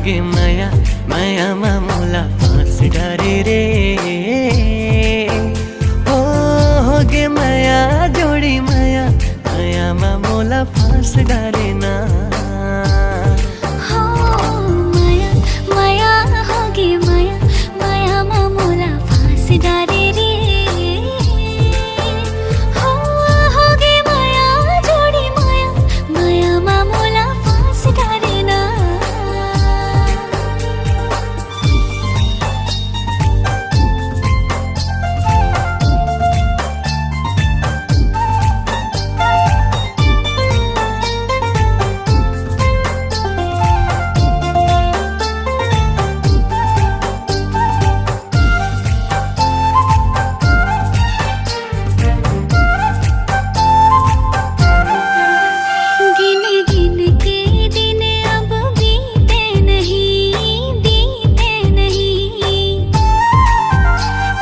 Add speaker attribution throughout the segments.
Speaker 1: होगे माया माया मामूला फांस डारे रे। ओ होगे माया जोड़ी माया माया मामूला फांस डारे ना।
Speaker 2: हो माया माया होगी माया माया मामूला फांस डारे रे। हो होगी माया जोड़ी माया माया मामूला फांस डारे ना।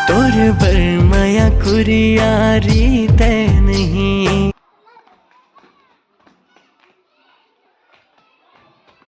Speaker 1: तोर बर माया कुरियारी तय नहीं।